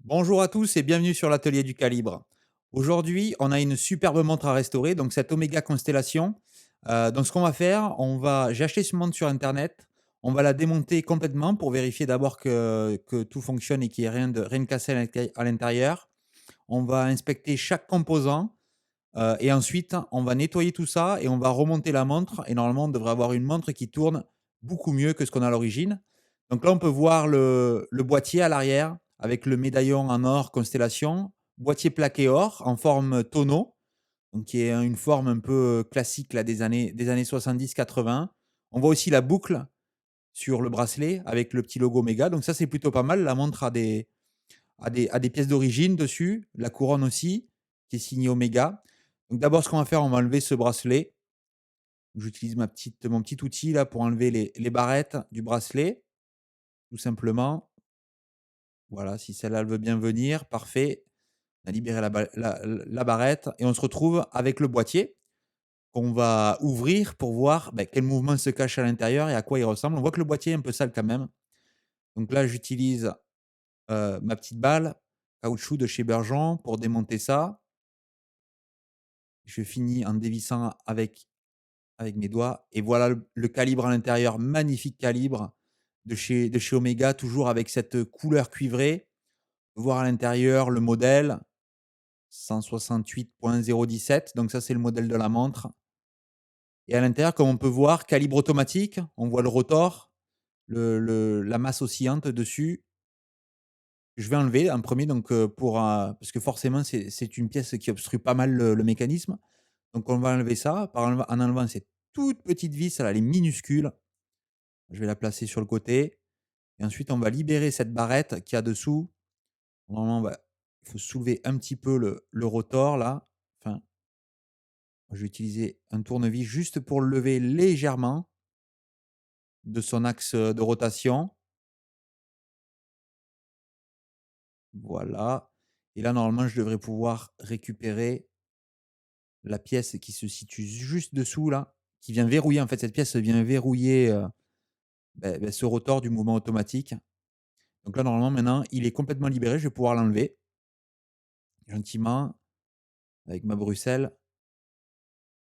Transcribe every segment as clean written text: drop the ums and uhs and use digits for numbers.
Bonjour à tous et bienvenue sur l'atelier du calibre. Aujourd'hui, on a une superbe montre à restaurer, donc cette Omega Constellation. Donc ce qu'on va faire, j'ai acheté ce montre sur internet. On va la démonter complètement pour vérifier d'abord que tout fonctionne et qu'il n'y ait rien de cassé à l'intérieur. On va inspecter chaque composant et ensuite on va nettoyer tout ça et on va remonter la montre. Et normalement, on devrait avoir une montre qui tourne beaucoup mieux que ce qu'on a à l'origine. Donc là, on peut voir le boîtier à l'arrière avec le médaillon en or Constellation, boîtier plaqué or en forme tonneau, donc qui est une forme un peu classique là, des années 70-80. On voit aussi la boucle sur le bracelet avec le petit logo Omega. Donc ça, c'est plutôt pas mal. La montre a des pièces d'origine dessus, la couronne aussi, qui est signée Omega. Donc d'abord, ce qu'on va faire, on va enlever ce bracelet. J'utilise mon petit outil là pour enlever les barrettes du bracelet, tout simplement. Voilà, si celle-là elle veut bien venir, parfait. On a libéré la barrette et on se retrouve avec le boîtier qu'on va ouvrir pour voir quel mouvement se cache à l'intérieur et à quoi il ressemble. On voit que le boîtier est un peu sale quand même. Donc là, j'utilise ma petite balle caoutchouc de chez Bergeon pour démonter ça. Je finis en dévissant avec mes doigts et voilà le calibre à l'intérieur, magnifique calibre de chez Omega, toujours avec cette couleur cuivrée. Voir à l'intérieur le modèle 168.017, donc ça, c'est le modèle de la montre et à l'intérieur, comme on peut voir, calibre automatique, on voit le rotor, la masse oscillante dessus. Je vais enlever en premier donc parce que forcément, c'est une pièce qui obstrue pas mal le mécanisme. Donc on va enlever ça en enlevant cette toute petite vis, là, elle est minuscule. Je vais la placer sur le côté et ensuite on va libérer cette barrette qu'il y a dessous. Normalement, il faut soulever un petit peu le rotor là. Enfin, je vais utiliser un tournevis juste pour le lever légèrement de son axe, de rotation. Voilà et là, normalement, je devrais pouvoir récupérer la pièce qui se situe juste dessous là, qui vient verrouiller en fait, cette pièce vient verrouiller, ce rotor du mouvement automatique. Donc là, normalement, maintenant, il est complètement libéré. Je vais pouvoir l'enlever gentiment avec ma Bruxelles,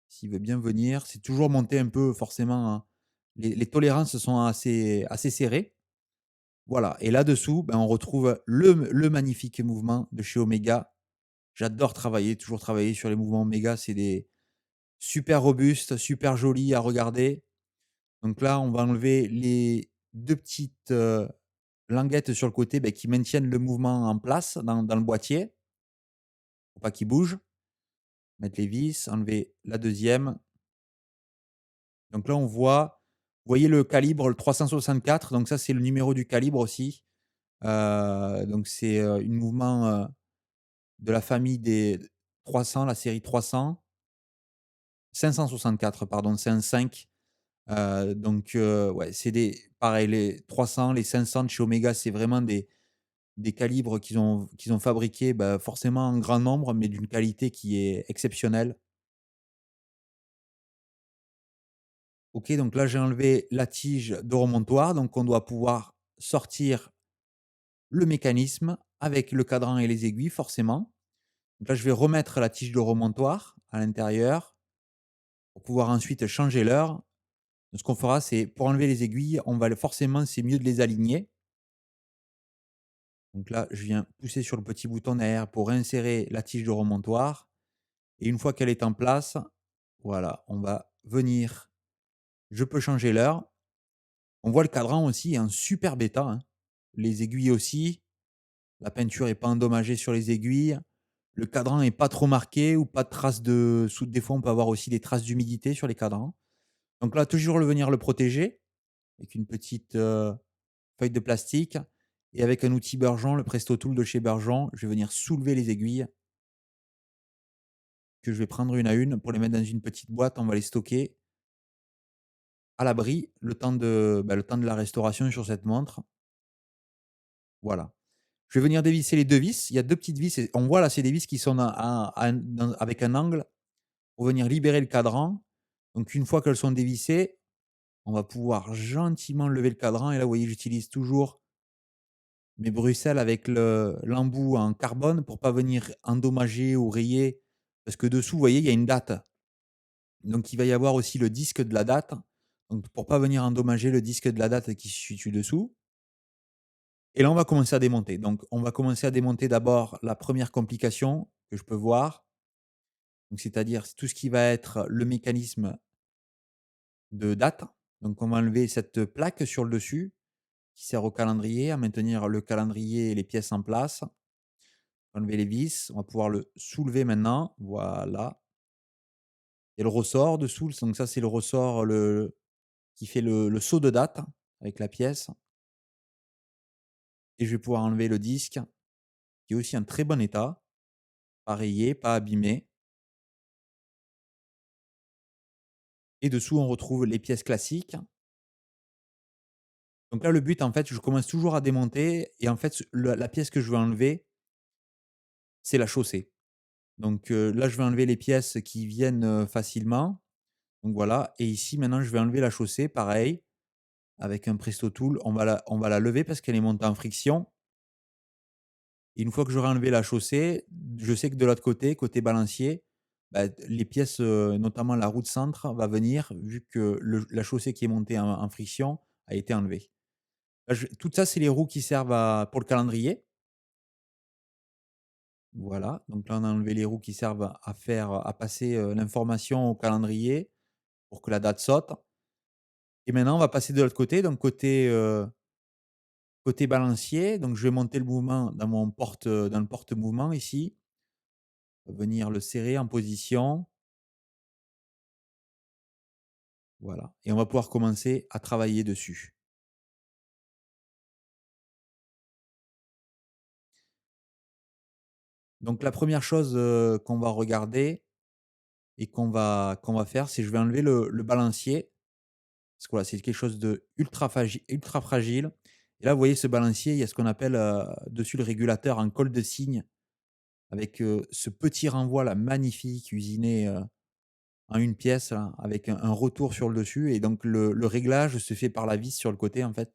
s'il veut bien venir. C'est toujours monté un peu forcément, hein, les tolérances sont assez serrées. Voilà et là-dessous, on retrouve le magnifique mouvement de chez Omega. J'adore toujours travailler sur les mouvements Omega, c'est des super robustes, super jolis à regarder. Donc là, on va enlever les 2 petites, languettes sur le côté, qui maintiennent le mouvement en place dans le boîtier, pour pas qu'il bouge. Mettre les vis, enlever la deuxième. Donc là, vous voyez le calibre, le 364, donc ça, c'est le numéro du calibre aussi. Donc c'est, une mouvement, de la famille des 300, la série 300. 564 pardon, c'est un 5. Donc ouais, c'est des pareil, les 300, les 500 de chez Omega, c'est vraiment des calibres qu'ils ont fabriqués, forcément en grand nombre, mais d'une qualité qui est exceptionnelle. OK, donc là, j'ai enlevé la tige de remontoir, donc on doit pouvoir sortir le mécanisme avec le cadran et les aiguilles forcément. Donc là, je vais remettre la tige de remontoir à l'intérieur pour pouvoir ensuite changer l'heure. Ce qu'on fera, c'est pour enlever les aiguilles, on va forcément, c'est mieux de les aligner. Donc là, je viens pousser sur le petit bouton derrière pour insérer la tige de remontoir et une fois qu'elle est en place, voilà, on va venir je peux changer l'heure. On voit le cadran aussi est en super état, hein. Les aiguilles aussi, la peinture est pas endommagée sur les aiguilles. Le cadran est pas trop marqué ou pas de traces des fois, on peut avoir aussi des traces d'humidité sur les cadrans. Donc là, toujours venir le protéger avec une petite, feuille de plastique et avec un outil Bergeon, le Presto Tool de chez Bergeon, je vais venir soulever les aiguilles que je vais prendre une à une pour les mettre dans une petite boîte. On va les stocker à l'abri le temps de la restauration sur cette montre. Voilà. Je vais venir dévisser les 2 vis. Il y a 2 petites vis et on voit là, c'est des vis qui sont avec un angle pour venir libérer le cadran. Donc une fois qu'elles sont dévissées, on va pouvoir gentiment lever le cadran et là, vous voyez, j'utilise toujours mes Bruxelles avec l'embout en carbone pour pas venir endommager ou rayer, parce que dessous, vous voyez, il y a une date. Donc il va y avoir aussi le disque de la date, donc pour pas venir endommager le disque de la date qui se situe dessous. Et là, on va commencer à démonter. Donc on va commencer à démonter d'abord la première complication que je peux voir, donc c'est-à-dire tout ce qui va être le mécanisme de date. Donc on va enlever cette plaque sur le dessus qui sert au calendrier, à maintenir le calendrier et les pièces en place. Enlever les vis, on va pouvoir le soulever maintenant, voilà. Il y a le ressort dessous, donc ça c'est le ressort qui fait le saut de date avec la pièce, et je vais pouvoir enlever le disque qui est aussi en très bon état, pas rayé, pas abîmé, et dessous on retrouve les pièces classiques. Donc là le but en fait, je commence toujours à démonter et en fait la pièce que je veux enlever, c'est la chaussée. Donc là je vais enlever les pièces qui viennent, facilement, donc voilà, et ici maintenant je vais enlever la chaussée pareil. Avec un Presto Tool, on va la lever parce qu'elle est montée en friction. Et une fois que j'aurai enlevé la chaussée, je sais que de l'autre côté, côté balancier, bah, les pièces, notamment la roue de centre va venir vu que la chaussée qui est montée en friction a été enlevée. Là, tout ça, c'est les roues qui servent pour le calendrier. Voilà, donc là, on a enlevé les roues qui servent à passer, l'information au calendrier pour que la date saute. Et maintenant, on va passer de l'autre côté, donc côté balancier. Donc je vais monter le mouvement dans le porte-mouvement ici, venir le serrer en position, voilà, et on va pouvoir commencer à travailler dessus. Donc la première chose, qu'on va regarder et qu'on va faire, c'est je vais enlever le balancier, parce que voilà, c'est quelque chose de ultra fragile. Et là, vous voyez ce balancier, il y a ce qu'on appelle, dessus le régulateur en colle de cygne avec, ce petit renvoi là magnifique usiné, en une pièce là, avec un retour sur le dessus, et donc le réglage se fait par la vis sur le côté en fait.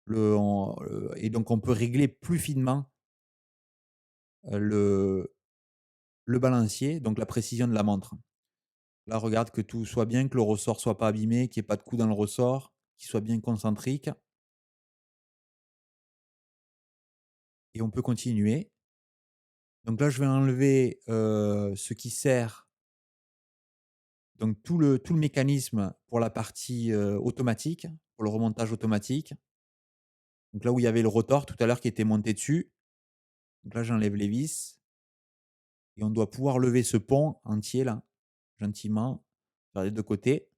Et donc on peut régler plus finement, le balancier, donc la précision de la montre. Là, regarde que tout soit bien, que le ressort soit pas abîmé, qu'il y ait pas de coup dans le ressort, qu'il soit bien concentrique, et on peut continuer. Donc là, je vais enlever, ce qui sert, donc tout le mécanisme pour la partie, automatique, pour le remontage automatique. Donc là où il y avait le rotor tout à l'heure qui était monté dessus, donc là j'enlève les vis et on doit pouvoir lever ce pont entier là, gentiment, vers les 2 côtés.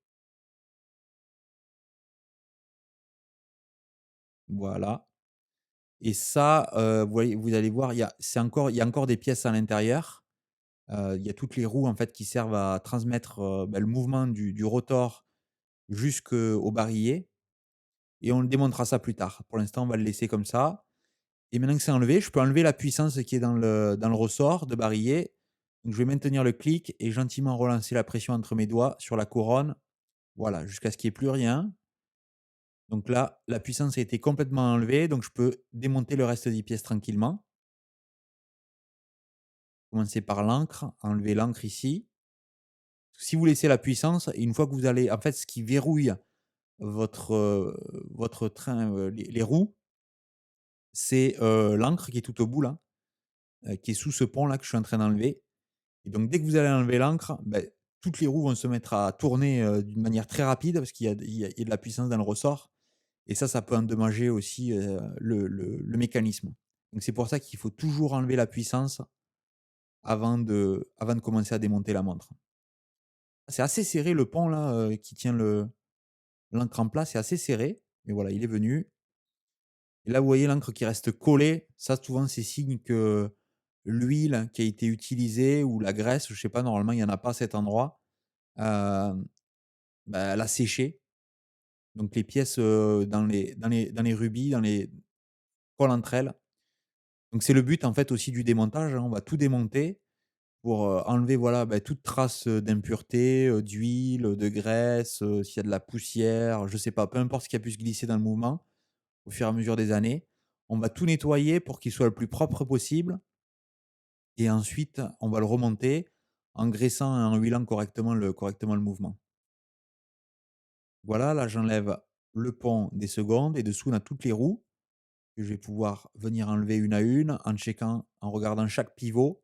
Voilà, et ça, vous allez voir, il y a encore des pièces à l'intérieur. Il y a toutes les roues en fait qui servent à transmettre, le mouvement du rotor jusqu'au barillet, et on le démontera ça plus tard. Pour l'instant, on va le laisser comme ça. Et maintenant que c'est enlevé, je peux enlever la puissance qui est dans le ressort de barillet. Donc je vais maintenir le clic et gentiment relancer la pression entre mes doigts sur la couronne, voilà, jusqu'à ce qu'il y ait plus rien. Donc là, la puissance a été complètement enlevée, donc je peux démonter le reste des pièces tranquillement. Commencer par l'encre, enlever l'encre ici. Si vous laissez la puissance, et une fois que vous allez en fait, ce qui verrouille votre train, les roues, c'est, l'encre qui est tout au bout là, qui est sous ce pont là que je suis en train d'enlever. Et donc dès que vous allez enlever l'encre, toutes les roues vont se mettre à tourner, d'une manière très rapide parce qu'il y a de la puissance dans le ressort, et ça peut endommager aussi, le mécanisme. Donc c'est pour ça qu'il faut toujours enlever la puissance avant de commencer à démonter la montre. C'est assez serré le pont là, qui tient l'encre en place, c'est assez serré, mais voilà, il est venu. Et là, vous voyez l'encre qui reste collée, ça souvent c'est signe que l'huile qui a été utilisée ou la graisse, je sais pas, normalement il y en a pas à cet endroit, hem, elle a séché. Donc les pièces, dans les rubis, collent entre elles. Donc c'est le but en fait aussi du démontage, hein. On va tout démonter pour, enlever voilà, toute trace, d'impureté, d'huile, de graisse, s'il y a de la poussière, je sais pas, peu importe ce qui a pu se glisser dans le mouvement au fur et à mesure des années. On va tout nettoyer pour qu'il soit le plus propre possible et ensuite on va le remonter en graissant et en huilant correctement le mouvement. Voilà, là j'enlève le pont des secondes et dessous on a toutes les roues que je vais pouvoir venir enlever une à une en checkant, en regardant chaque pivot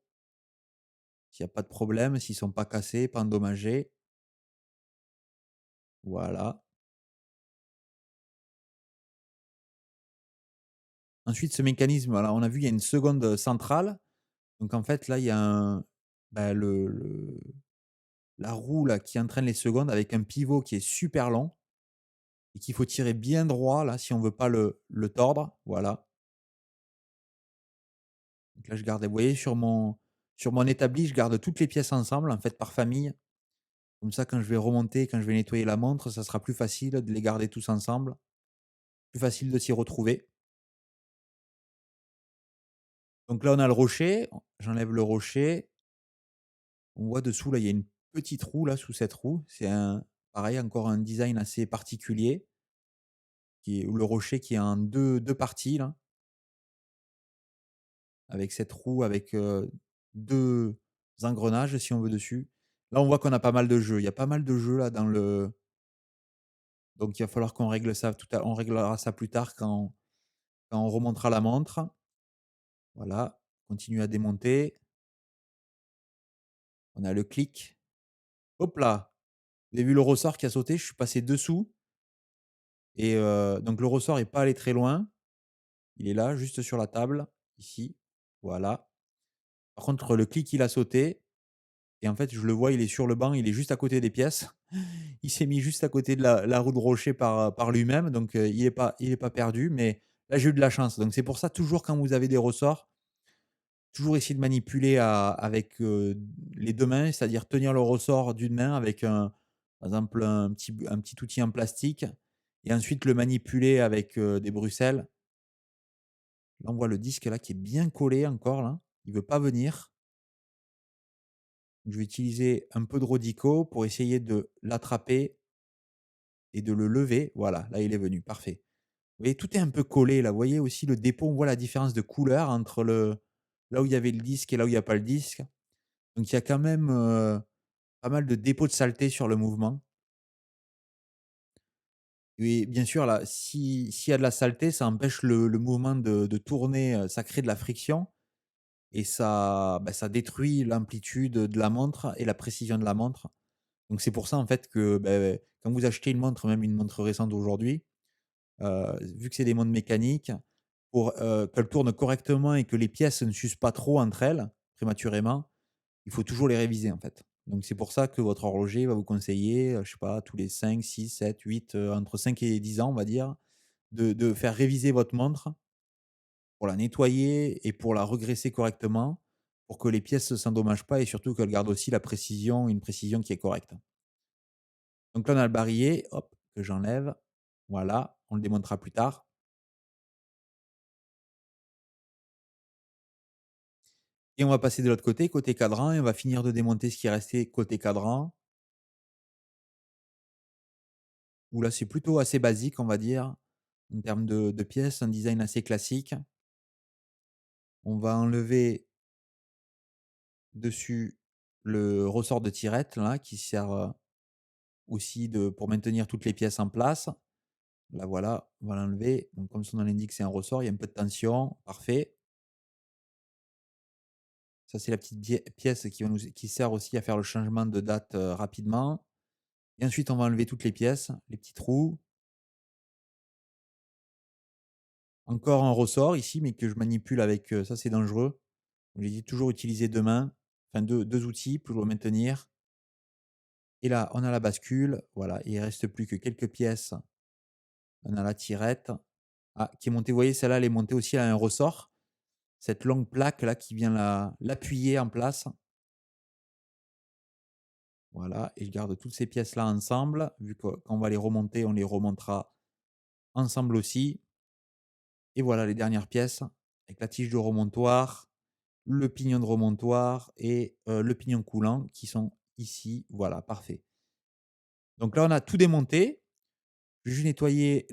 s'il y a pas de problème, s'ils sont pas cassés, pas endommagés. Voilà. Ensuite ce mécanisme, voilà, on a vu il y a une seconde, centrale. Donc en fait là il y a le la roue là qui entraîne les secondes avec un pivot qui est super long et qu'il faut tirer bien droit là si on veut pas le tordre, voilà. Donc là je garde, vous voyez sur mon établi, je garde toutes les pièces ensemble en fait par famille. Comme ça quand je vais remonter, quand je vais nettoyer la montre, ça sera plus facile de les garder tous ensemble, plus facile de s'y retrouver. Donc là on a le rocher, j'enlève le rocher. On voit dessous là, il y a une petite roue là sous cette roue. C'est un pareil encore un design assez particulier qui est le rocher qui est en deux parties là. Avec cette roue avec, 2 engrenages si on veut dessus. Là, on voit qu'on a pas mal de jeux. Il y a pas mal de jeux là dans le donc il va falloir qu'on règle ça on réglera ça plus tard quand on remontera la montre. Voilà, continue à démonter. On a le clic. Hop là! Vous avez vu le ressort qui a sauté? Je suis passé dessous et donc le ressort est pas allé très loin. Il est là, juste sur la table, ici. Voilà. Par contre, le clic, il a sauté. Et en fait, je le vois, il est sur le banc, il est juste à côté des pièces. Il s'est mis juste à côté de la roue de rocher par lui-même, donc il est pas perdu, mais là, j'ai eu de la chance. Donc c'est pour ça, toujours quand vous avez des ressorts, toujours essayer de manipuler avec, les 2 mains, c'est-à-dire tenir le ressort d'une main avec par exemple, un petit outil en plastique et ensuite le manipuler avec, des bruxelles. Là, on voit le disque là qui est bien collé encore là, il veut pas venir. Je vais utiliser un peu de Rodico pour essayer de l'attraper et de le lever. Voilà, là, il est venu, parfait. Vous voyez, tout est un peu collé là. Vous voyez aussi le dépôt, on voit la différence de couleur entre là où il y avait le disque et là où il y a pas le disque. Donc il y a quand même, pas mal de dépôts de saleté sur le mouvement. Et bien sûr là, s'il y a de la saleté, ça empêche le mouvement de tourner, ça crée de la friction et ça détruit l'amplitude de la montre et la précision de la montre. Donc c'est pour ça en fait que, quand vous achetez une montre, même une montre récente d'aujourd'hui, vu que c'est des montres mécaniques, pour, qu'elles tournent correctement et que les pièces ne s'usent pas trop entre elles, prématurément, il faut toujours les réviser, en fait. Donc c'est pour ça que votre horloger va vous conseiller, je sais pas, tous les 5, 6, 7, 8, entre 5 et 10 ans, on va dire, de faire réviser votre montre pour la nettoyer et pour la regraisser correctement, pour que les pièces ne s'endommagent pas et surtout qu'elle garde aussi la précision une précision qui est correcte. Donc là, on a le barillet, hop, que j'enlève. Voilà, on le démontera plus tard. Et on va passer de l'autre côté, côté cadran, et on va finir de démonter ce qui est resté côté cadran, où là, c'est plutôt assez basique, on va dire, en termes de pièces, un design assez classique. On va enlever dessus le ressort de tirette, là, qui sert aussi pour maintenir toutes les pièces en place. Là, voilà, on va l'enlever. Donc, comme son nom l'indique, c'est un ressort, il y a un peu de tension, parfait. Ça, c'est la petite pièce qui sert aussi à faire le changement de date rapidement. Et ensuite, on va enlever toutes les pièces, les petits trous. Encore un ressort ici, mais que je manipule avec, ça c'est dangereux. J'ai dit toujours utiliser 2 mains, enfin deux outils pour le maintenir. Et là, on a la bascule, voilà, il reste plus que quelques pièces. On a la tirette, qui est montée, vous voyez celle-là, elle est montée aussi à un ressort. Cette longue plaque là qui vient l'appuyer en place. Voilà, et je garde toutes ces pièces-là ensemble, vu que quand on va les remonter, on les remontera ensemble aussi. Et voilà les dernières pièces avec la tige de remontoir, le pignon de remontoir et le pignon coulant qui sont ici. Voilà, parfait. Donc là, on a tout démonté. Je vais juste nettoyer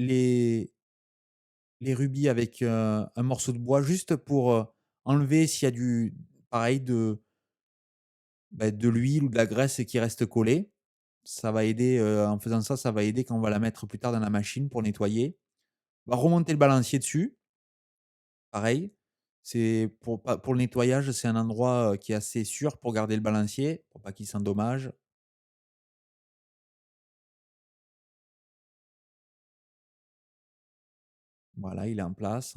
les rubis avec, un morceau de bois juste pour, enlever s'il y a du pareil de l'huile ou de la graisse qui reste collée. Ça va aider, en faisant ça, ça va aider quand on va la mettre plus tard dans la machine pour nettoyer. On va remonter le balancier dessus, pareil. C'est pour le nettoyage, c'est un endroit, qui est assez sûr pour garder le balancier, pour pas qu'il s'endommage. Voilà, il est en place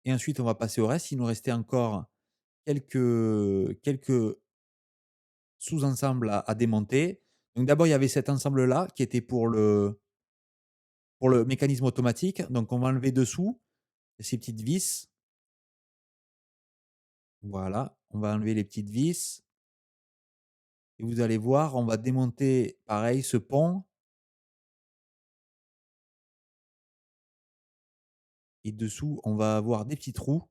et ensuite on va passer au reste. Il nous restait encore quelques sous-ensembles à démonter. Donc d'abord, il y avait cet ensemble-là qui était pour le mécanisme automatique. Donc on va enlever dessous ces petites vis. Voilà, on va enlever les petites vis et vous allez voir, on va démonter pareil ce pont et dessous, on va avoir des petits trous,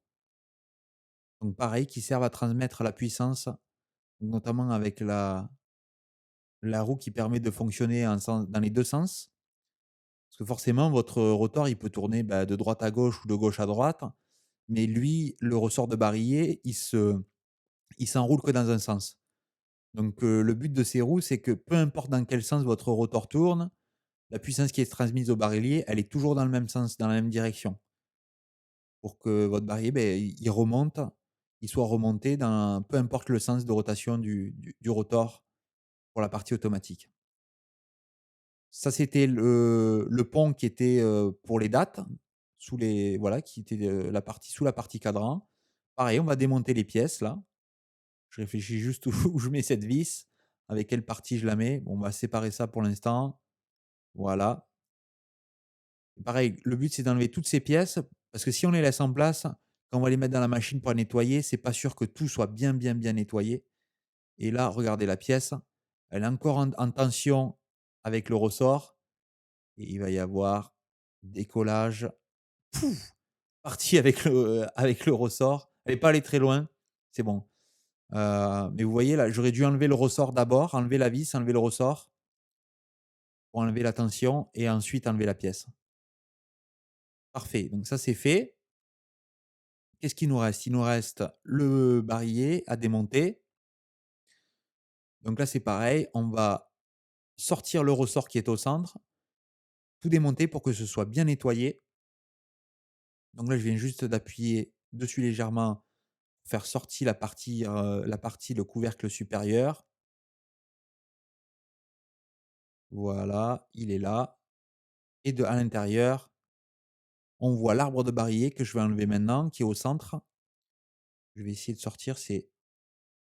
donc pareil, qui servent à transmettre la puissance, notamment avec la roue qui permet de fonctionner dans les 2 sens. Parce que forcément, votre rotor, il peut tourner, bah, de droite à gauche ou de gauche à droite, mais lui, le ressort de barillet, il s'enroule que dans un sens. Donc le but de ces roues, c'est que peu importe dans quel sens votre rotor tourne, la puissance qui est transmise au barillet, elle est toujours dans le même sens, dans la même direction. Pour que votre barillet, beh, il remonte, il soit remonté dans peu importe le sens de rotation du rotor pour la partie automatique. Ça, c'était le pont qui était, pour les dates, sous les voilà, qui était, la partie sous la partie cadran. Pareil, on va démonter les pièces là. Je réfléchis juste où où je mets cette vis, avec quelle partie je la mets. Bon, on va séparer ça pour l'instant. Voilà. Pareil, le but, c'est d'enlever toutes ces pièces, parce que si on les laisse en place, quand on va les mettre dans la machine pour la nettoyer, c'est pas sûr que tout soit bien, bien, bien nettoyé. Et là, regardez la pièce, elle est encore en tension avec le ressort et il va y avoir décollage, pouf, parti avec le ressort. Elle est pas allée très loin, c'est bon. Mais vous voyez là, j'aurais dû enlever le ressort d'abord, enlever la vis, enlever le ressort pour enlever la tension et ensuite enlever la pièce. Parfait, donc ça c'est fait. Qu'est-ce qu'il nous reste? Il nous reste le barillet à démonter. Donc là, c'est pareil, on va sortir le ressort qui est au centre, tout démonter pour que ce soit bien nettoyé. Donc là, je viens juste d'appuyer dessus légèrement, faire sortir la partie, le couvercle supérieur. Voilà, il est là. Et à l'intérieur, on voit l'arbre de barillet que je vais enlever maintenant, qui est au centre. Je vais essayer de sortir, c'est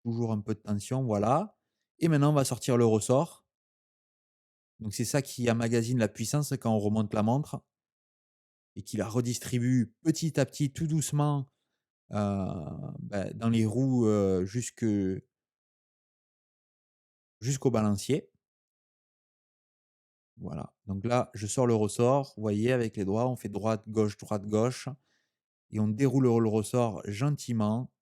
toujours un peu de tension, voilà. Et maintenant, on va sortir le ressort. Donc c'est ça qui emmagasine la puissance quand on remonte la montre et qui la redistribue petit à petit, tout doucement, dans les roues, jusqu'au balancier. Voilà, donc là, je sors le ressort, vous voyez avec les doigts, on fait droite, gauche et on déroule le ressort gentiment.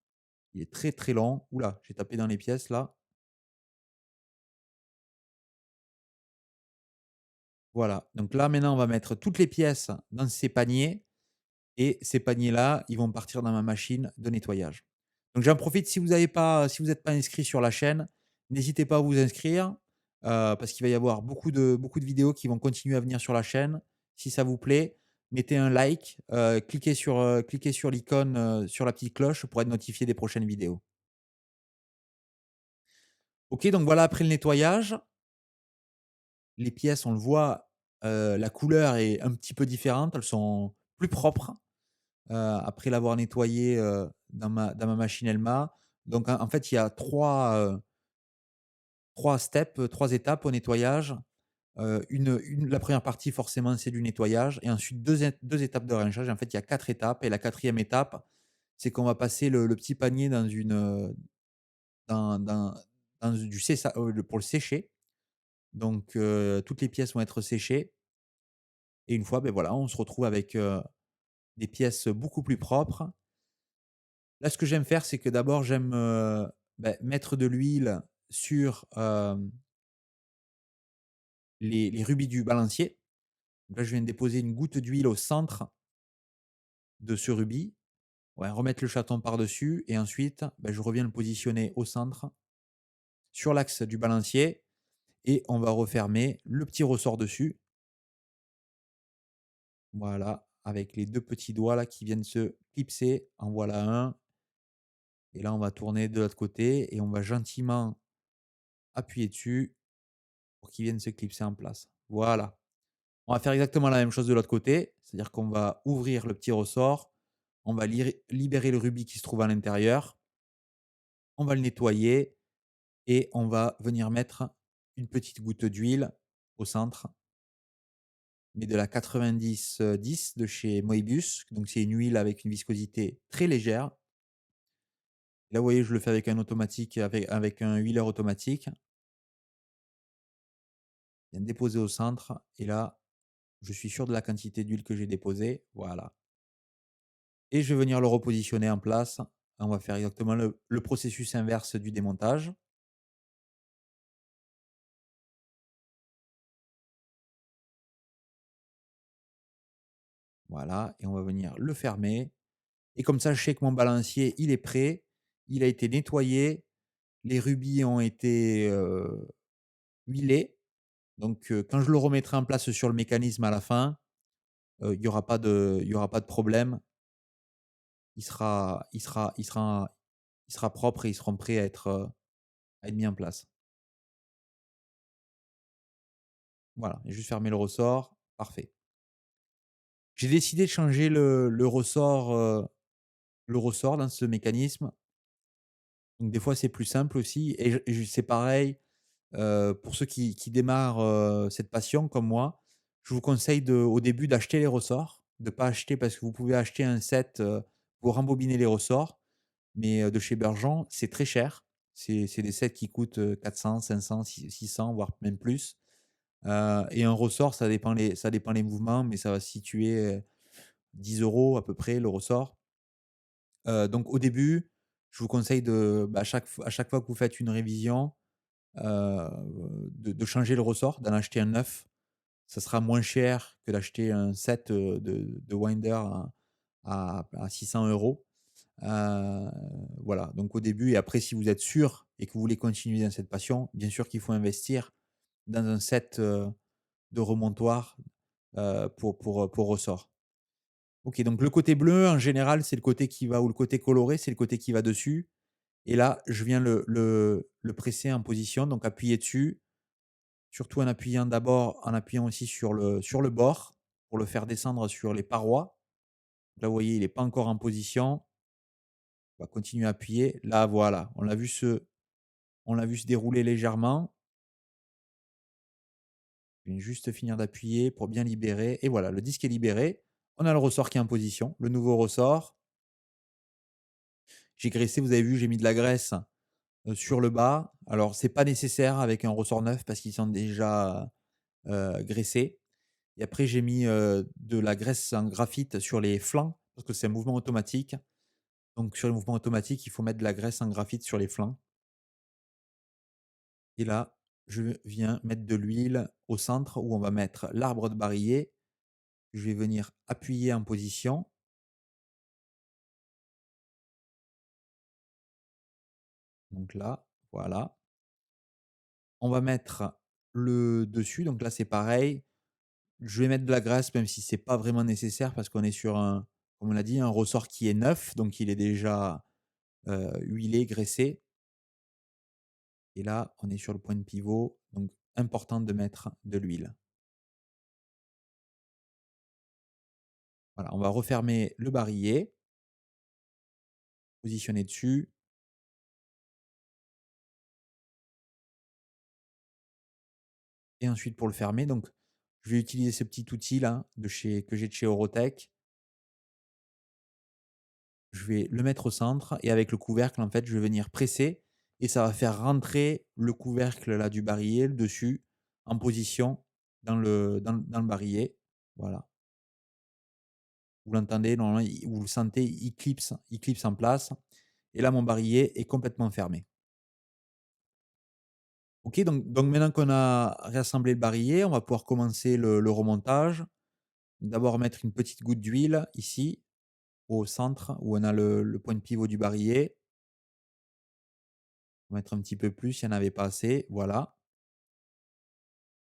Il est très, très long. Ouh là, j'ai tapé dans les pièces là. Voilà, donc là maintenant on va mettre toutes les pièces dans ces paniers et ces paniers-là, ils vont partir dans ma machine de nettoyage. Donc j'en profite, si vous n'êtes pas inscrit sur la chaîne, n'hésitez pas à vous inscrire, parce qu'il va y avoir beaucoup de vidéos qui vont continuer à venir sur la chaîne. Si ça vous plaît, mettez un like, cliquez sur l'icône, sur la petite cloche pour être notifié des prochaines vidéos. OK, donc voilà après le nettoyage, les pièces, on le voit, la couleur est un petit peu différente, elles sont plus propres. Après l'avoir nettoyé, dans ma machine Elma. Donc en fait, il y a 3 steps, 3 étapes au nettoyage. Une la première partie forcément, c'est du nettoyage et ensuite 2 étapes de rinçage. En fait, il y a 4 étapes et la quatrième étape, c'est qu'on va passer le petit panier dans dans dans du sécha pour le sécher. Donc toutes les pièces vont être séchées et une fois, beh, voilà, on se retrouve avec, des pièces beaucoup plus propres. Là, ce que j'aime faire, c'est que d'abord j'aime, mettre de l'huile sur, les rubis du balancier. Donc là, je viens de déposer une goutte d'huile au centre de ce rubis. Ouais, remettre le chaton par-dessus et ensuite, je reviens le positionner au centre, sur l'axe du balancier et on va refermer le petit ressort dessus. Voilà, avec les 2 petits doigts là qui viennent se clipser. En voilà un et là, on va tourner de l'autre côté et on va gentiment appuyer dessus pour qu'il vienne se clipser en place. Voilà. On va faire exactement la même chose de l'autre côté, c'est-à-dire qu'on va ouvrir le petit ressort, on va libérer le rubis qui se trouve à l'intérieur, on va le nettoyer et on va venir mettre une petite goutte d'huile au centre, mais de la 90-10 de chez Moebius. Donc c'est une huile avec une viscosité très légère. Là, vous voyez, je le fais avec un automatique, avec un huileur automatique. Bien déposer au centre et là, je suis sûr de la quantité d'huile que j'ai déposée. Voilà. Et je vais venir le repositionner en place. On va faire exactement le processus inverse du démontage. Voilà, et on va venir le fermer. Et comme ça, je sais que mon balancier, il est prêt. Il a été nettoyé. Les rubis ont été huilés. Donc, quand je le remettrai en place sur le mécanisme à la fin, il y aura pas de problème. Il sera propre et ils seront prêts à être mis en place. Voilà, et juste fermer le ressort. Parfait. J'ai décidé de changer le ressort dans ce mécanisme. Donc des fois, c'est plus simple aussi et c'est pareil, pour ceux qui démarrent, cette passion comme moi. Je vous conseille au début d'acheter les ressorts, de pas acheter parce que vous pouvez acheter un set, pour rembobiner les ressorts, mais, de chez Burgeon, c'est très cher. C'est des sets qui coûtent, 400, 500, 600, voire même plus. Et un ressort, ça dépend les mouvements, mais ça va se situer, 10 € à peu près le ressort. Donc au début, je vous conseille à chaque fois que vous faites une révision, heu, de changer le ressort, d'en acheter un neuf. Ça sera moins cher que d'acheter un set, de winder à 600 €. Heu, voilà, donc au début et après si vous êtes sûr et que vous voulez continuer dans cette passion, bien sûr qu'il faut investir dans un set, de remontoir, pour ressort. OK, donc le côté bleu, en général, c'est le côté qui va ou le côté coloré, c'est le côté qui va dessus et là, je viens le presser en position, donc appuyer dessus, surtout en appuyant aussi sur le bord pour le faire descendre sur les parois. Là, vous voyez, il est pas encore en position. On va continuer à appuyer. Là, voilà, on l'a vu se dérouler légèrement. Je viens juste finir d'appuyer pour bien libérer et voilà, le disque est libéré. On a le ressort qui est en position, le nouveau ressort. J'ai graissé, vous avez vu, j'ai mis de la graisse, sur le bas. Alors c'est pas nécessaire avec un ressort neuf parce qu'ils sont déjà, graissés et après j'ai mis, de la graisse en graphite sur les flancs parce que c'est un mouvement automatique. Donc sur les mouvements automatiques, il faut mettre de la graisse en graphite sur les flancs et là, je viens mettre de l'huile au centre où on va mettre l'arbre de barillet. Je vais venir appuyer en position, donc là, voilà. On va mettre le dessus, donc là c'est pareil. Je vais mettre de la graisse même si c'est pas vraiment nécessaire parce qu'on est sur un, comme on l'a dit, un ressort qui est neuf, donc il est déjà, huilé, graissé et là, on est sur le point de pivot, donc important de mettre de l'huile. Voilà, on va refermer le barillet, positionner dessus et ensuite pour le fermer, donc je vais utiliser ce petit outil là que j'ai de chez Orotech. Je vais le mettre au centre et avec le couvercle, en fait, je vais venir presser et ça va faire rentrer le couvercle là du barillet, le dessus, en position dans le barillet. Voilà. Vous l'entendez, normalement, vous le sentez, il clipse en place et là, mon barillet est complètement fermé. OK, donc maintenant qu'on a rassemblé le barillet, on va pouvoir commencer le remontage. D'abord mettre une petite goutte d'huile ici, au centre où on a le point de pivot du barillet. Mettre un petit peu plus, il y en avait pas assez, voilà.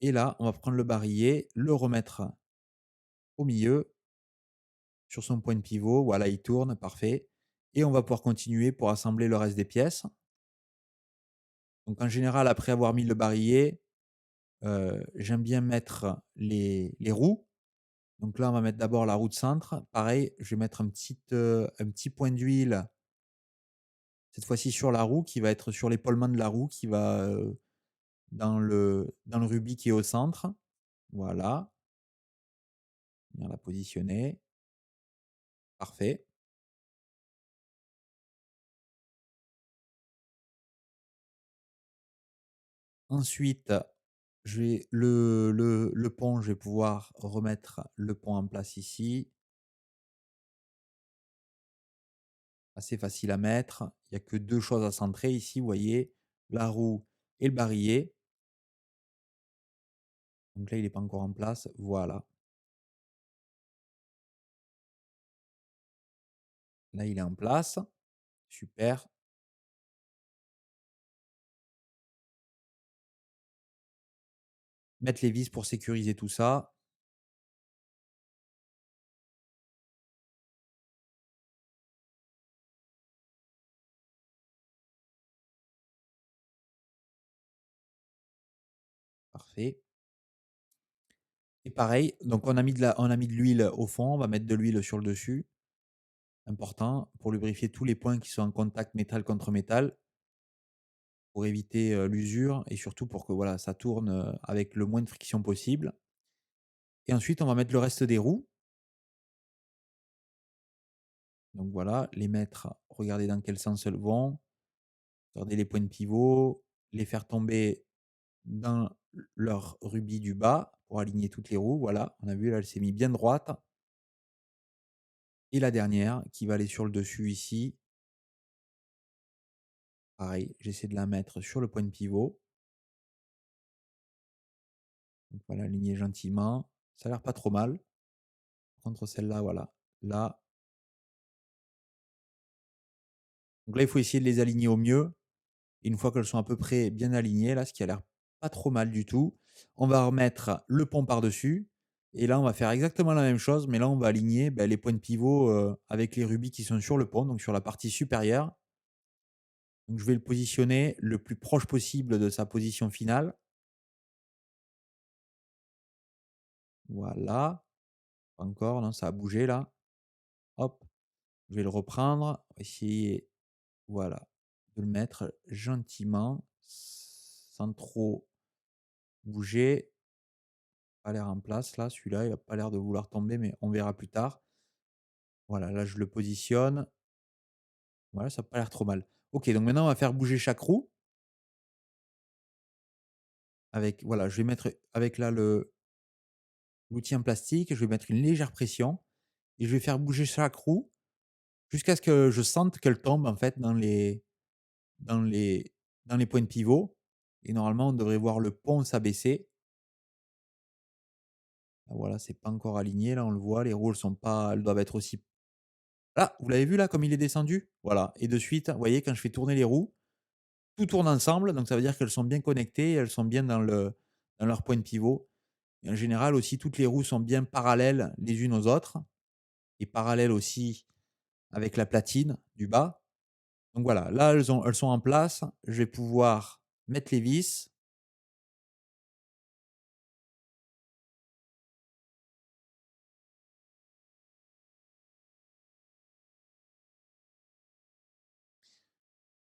Et là, on va prendre le barillet, le remettre au milieu, sur son point de pivot, voilà, il tourne, parfait. Et on va pouvoir continuer pour assembler le reste des pièces. Donc en général, après avoir mis le barillet, j'aime bien mettre les roues. Donc là, on va mettre d'abord la roue de centre. Pareil, je vais mettre un petit point d'huile, cette fois-ci sur la roue, qui va être sur l'épaulement de la roue, qui va, dans le rubis qui est au centre. Voilà, bien la positionner, parfait. Ensuite, je vais le pont, je vais pouvoir remettre le pont en place ici. Assez facile à mettre. Il y a que 2 choses à centrer ici, vous voyez? La roue et le barillet. Donc là, il est pas encore en place, voilà. Là, il est en place, super. Mettre les vis pour sécuriser tout ça, parfait. Et pareil, donc on a mis de l'huile au fond, on va mettre de l'huile sur le dessus, important, pour lubrifier tous les points qui sont en contact métal contre métal, pour éviter, l'usure et surtout pour que, voilà, ça tourne, avec le moins de friction possible. Et ensuite, on va mettre le reste des roues. Donc voilà, les mettre, regarder dans quel sens elles vont, regarder les points de pivot, les faire tomber dans leur rubis du bas pour aligner toutes les roues. Voilà, on a vu là, elle s'est mise bien droite. Et la dernière qui va aller sur le dessus ici. Pareil, j'essaie de la mettre sur le point de pivot. Donc voilà, aligner gentiment. Ça a l'air pas trop mal. Par contre, celle-là, voilà. Là, donc là, il faut essayer de les aligner au mieux. Et une fois qu'elles sont à peu près bien alignées, là, ce qui a l'air pas trop mal du tout, on va remettre le pont par-dessus. Et là, on va faire exactement la même chose, mais là, on va aligner les points de pivot avec les rubis qui sont sur le pont, donc sur la partie supérieure. Donc, je vais le positionner le plus proche possible de sa position finale. Voilà. Encore, non, ça a bougé là. Hop, je vais le reprendre. Essayer, voilà, de le mettre gentiment, sans trop bouger. Pas l'air en place là, celui-là, il a pas l'air de vouloir tomber, mais on verra plus tard. Voilà, là je le positionne. Voilà, ça a pas l'air trop mal. OK, donc maintenant on va faire bouger chaque roue avec, voilà, je vais mettre avec là le l'outil en plastique, je vais mettre une légère pression et je vais faire bouger chaque roue jusqu'à ce que je sente qu'elle tombe en fait dans les dans les points de pivot et normalement on devrait voir le pont s'abaisser. Ah voilà, c'est pas encore aligné là, on le voit, les roues elles sont pas, elles doivent être aussi, là, vous l'avez vu là comme il est descendu? Voilà, et de suite, vous voyez quand je fais tourner les roues, tout tourne ensemble, donc ça veut dire qu'elles sont bien connectées, elles sont bien dans leur point de pivot. Et en général aussi, toutes les roues sont bien parallèles les unes aux autres et parallèles aussi avec la platine du bas. Donc voilà, là elles sont en place, je vais pouvoir mettre les vis.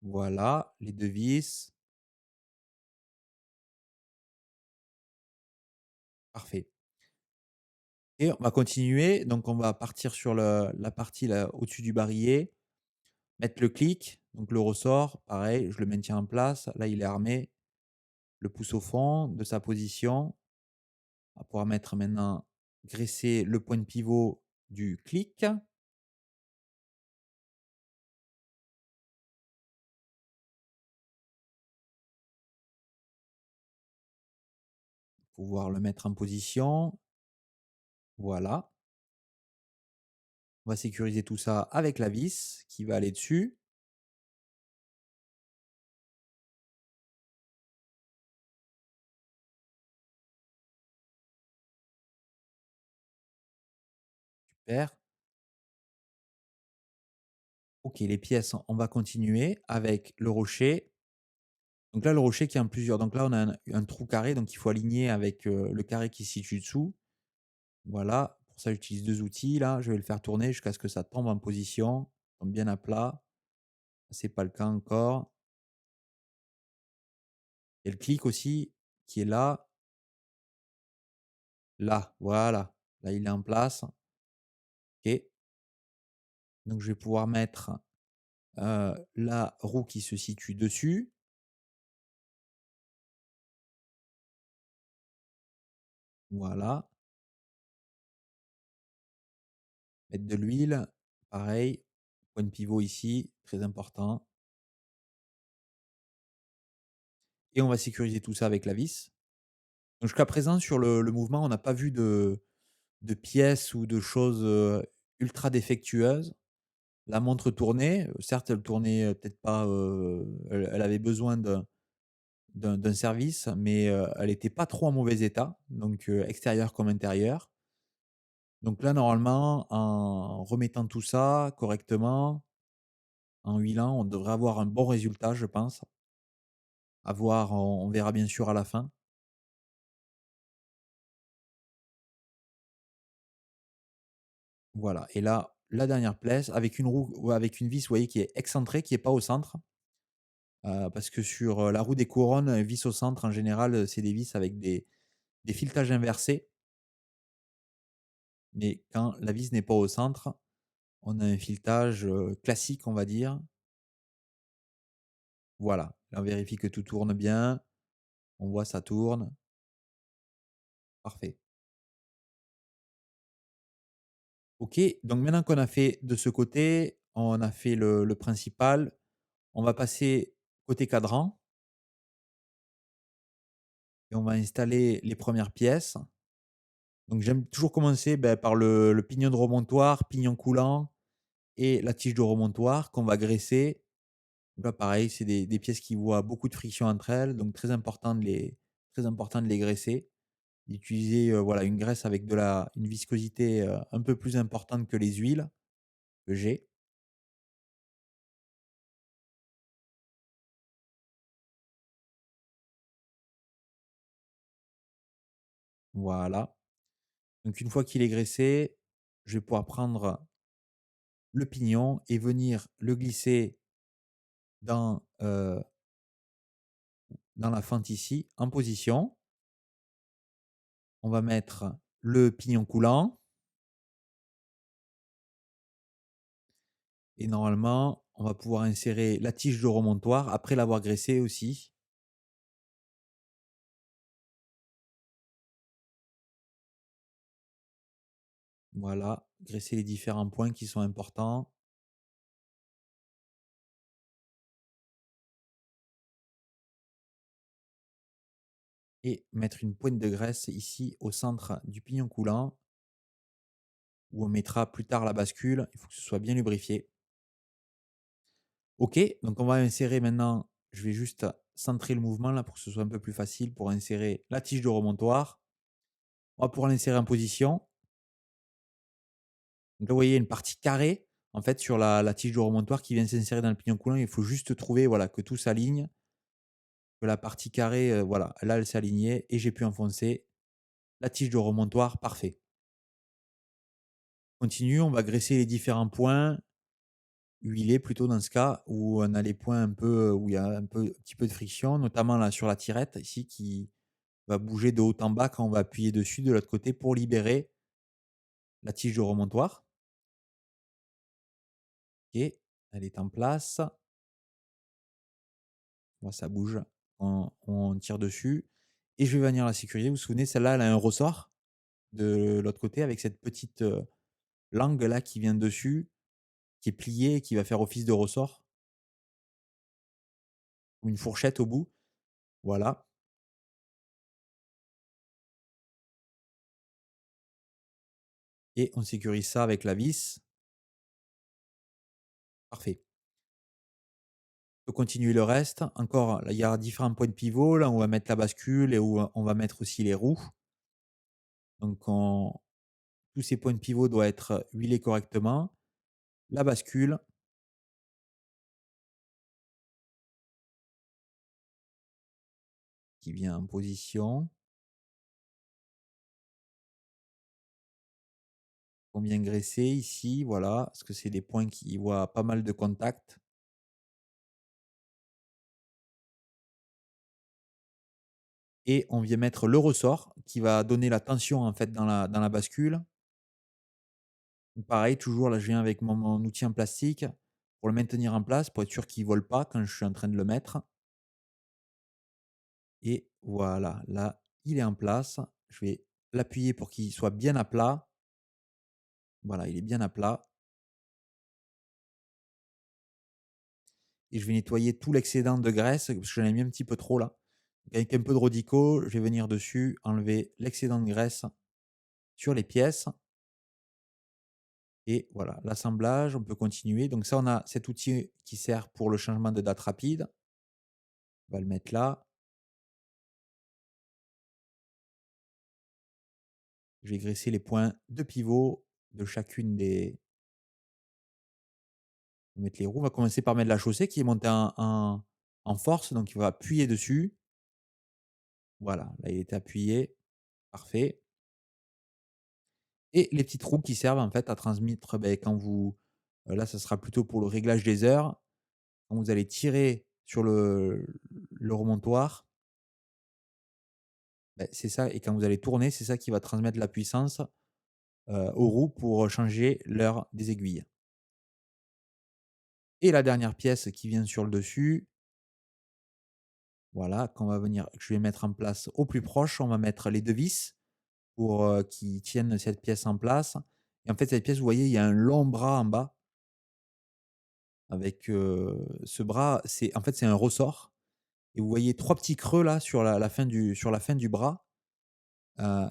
Voilà, les 2 vis, parfait. Et on va continuer, donc on va partir sur la partie là au-dessus du barillet, mettre le clic, donc le ressort, pareil, je le maintiens en place. Là, il est armé, le pouce au fond de sa position. On va pouvoir mettre maintenant, graisser le point de pivot du clic. pouvoir le mettre en position. Voilà. On va sécuriser tout ça avec la vis qui va aller dessus. Super. OK, les pièces, on va continuer avec le rocher. Donc là, le rocher qui est en plusieurs. Donc là, on a un trou carré, donc il faut aligner avec le carré qui se situe dessous. Voilà. Pour ça, j'utilise 2 outils là. Je vais le faire tourner jusqu'à ce que ça tombe en position, tombe bien à plat. C'est pas le cas encore. Et le clic aussi qui est là, là, voilà. Là, il est en place. OK. Donc je vais pouvoir mettre, la roue qui se situe dessus. Voilà. Mettre de l'huile, pareil. Point de pivot ici, très important. Et on va sécuriser tout ça avec la vis. Donc jusqu'à présent sur le mouvement, on n'a pas vu de pièces ou de choses, ultra défectueuses. La montre tournait, certes elle tournait, peut-être pas, elle avait besoin d'un service, mais, elle était pas trop en mauvais état, donc, extérieur comme intérieur. Donc là, normalement, en remettant tout ça correctement, en huilant, on devrait avoir un bon résultat, je pense. À voir, on verra bien sûr à la fin. Voilà, et là, la dernière place avec une roue ou avec une vis, vous voyez, qui est excentrée, qui est pas au centre. Parce que sur, la roue des couronnes, vis au centre en général, c'est des vis avec des filetages inversés. Mais quand la vis n'est pas au centre, on a un filetage, classique, on va dire. Voilà, là on vérifie que tout tourne bien, on voit ça tourne, parfait. OK, donc maintenant qu'on a fait de ce côté, on a fait le principal, on va passer côté cadran et on va installer les premières pièces. Donc j'aime toujours commencer, par le pignon de remontoir, pignon coulant et la tige de remontoir qu'on va graisser. Donc là pareil, c'est des pièces qui voient beaucoup de friction entre elles, donc très important de les graisser. D'utiliser, voilà, une graisse avec une viscosité, un peu plus importante que les huiles que j'ai. Voilà. Donc une fois qu'il est graissé, je vais pouvoir prendre le pignon et venir le glisser dans, dans la fente ici, en position. On va mettre le pignon coulant et normalement, on va pouvoir insérer la tige de remontoir après l'avoir graissée aussi. Voilà, graisser les différents points qui sont importants et mettre une pointe de graisse ici au centre du pignon coulant où on mettra plus tard la bascule. Il faut que ce soit bien lubrifié. OK, donc on va insérer maintenant, je vais juste centrer le mouvement là pour que ce soit un peu plus facile pour insérer la tige de remontoir. On va pouvoir l'insérer en position. Donc là, vous voyez, il y a une partie carrée en fait sur la tige de remontoir qui vient s'insérer dans le pignon coulant. Il faut juste trouver, voilà, que tout s'aligne, que la partie carrée, voilà, là elle s'est alignée et j'ai pu enfoncer la tige de remontoir, parfait. Continue, on va graisser les différents points, huilés plutôt dans ce cas, où on a les points un peu, où il y a un petit peu de friction, notamment là sur la tirette ici qui va bouger de haut en bas quand on va appuyer dessus de l'autre côté pour libérer la tige de remontoir. OK, elle est en place. Moi, ça bouge. On tire dessus et je vais venir la sécuriser. Vous vous souvenez, celle-là, elle a un ressort de l'autre côté avec cette petite, langue là qui vient dessus, qui est pliée et qui va faire office de ressort, ou une fourchette au bout. Voilà. et on sécurise ça avec la vis. Parfait. On peut continuer le reste. Encore, là, il y a différents points de pivot. Là, on va mettre la bascule et où on va mettre aussi les roues. Donc, tous ces points de pivot doivent être huilés correctement. La bascule qui vient en position. On vient graisser ici, voilà, parce que c'est des points qui voient pas mal de contacts. Et on vient mettre le ressort qui va donner la tension en fait dans la bascule. Donc pareil, toujours là, je viens avec mon outil en plastique pour le maintenir en place, pour être sûr qu'il ne vole pas quand je suis en train de le mettre. Et voilà, là, il est en place. Je vais l'appuyer pour qu'il soit bien à plat. Voilà, il est bien à plat. Et je vais nettoyer tout l'excédent de graisse, parce que j'en ai mis un petit peu trop là. Donc avec un peu de Rodico, je vais venir dessus, enlever l'excédent de graisse sur les pièces. Et voilà, l'assemblage, on peut continuer. Donc ça, on a cet outil qui sert pour le changement de date rapide. On va le mettre là. Je vais graisser les points de pivot de chacune des. On va mettre les roues. On va commencer par mettre la chaussée qui est montée en force. Donc il va appuyer dessus. Voilà, là il est appuyé. Parfait. Et les petites roues qui servent en fait à transmettre, ben, quand vous. Là, ça sera plutôt pour le réglage des heures. Quand vous allez tirer sur le remontoir, ben, c'est ça. Et quand vous allez tourner, c'est ça qui va transmettre la puissance aux roues pour changer l'heure des aiguilles. Et la dernière pièce qui vient sur le dessus, voilà, qu'on va venir, que je vais mettre en place au plus proche, on va mettre les 2 vis pour, qui tiennent cette pièce en place. Et en fait, cette pièce, vous voyez, il y a un long bras en bas avec, ce bras, c'est en fait, c'est un ressort et vous voyez 3 petits creux là sur la fin du bras,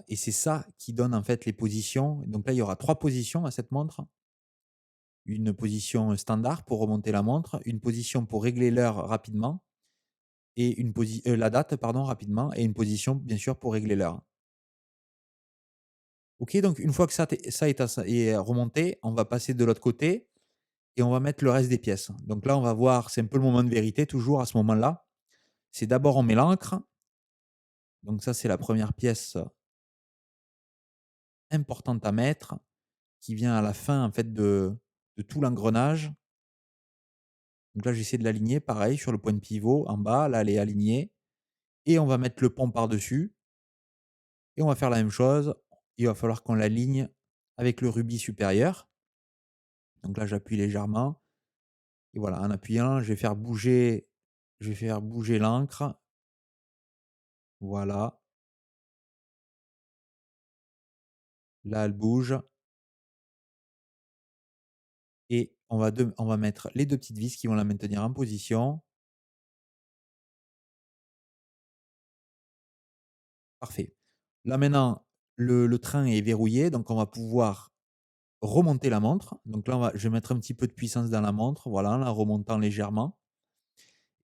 et c'est ça qui donne en fait les positions. Donc là, il y aura 3 positions à cette montre. Une position standard pour remonter la montre, une position pour régler l'heure rapidement et la date pardon, rapidement et une position bien sûr pour régler l'heure. OK, donc une fois que ça est remonté, on va passer de l'autre côté et on va mettre le reste des pièces. Donc là, on va voir, c'est un peu le moment de vérité toujours à ce moment-là. C'est d'abord on met l'encre, donc ça c'est la première pièce importante à mettre, qui vient à la fin en fait de tout l'engrenage. Donc là, j'essaie de l'aligner pareil sur le point de pivot en bas, là elle est alignée et on va mettre le pont par-dessus. Et on va faire la même chose. Il va falloir qu'on l'aligne avec le rubis supérieur. Donc là, j'appuie légèrement. Et voilà, en appuyant, je vais faire bouger l'encre. Voilà. Là, elle bouge. Et on va mettre les deux petites vis qui vont la maintenir en position. Parfait. Là, maintenant, le train est verrouillé. Donc, on va pouvoir remonter la montre. Donc là, je vais mettre un petit peu de puissance dans la montre. Voilà, en la remontant légèrement.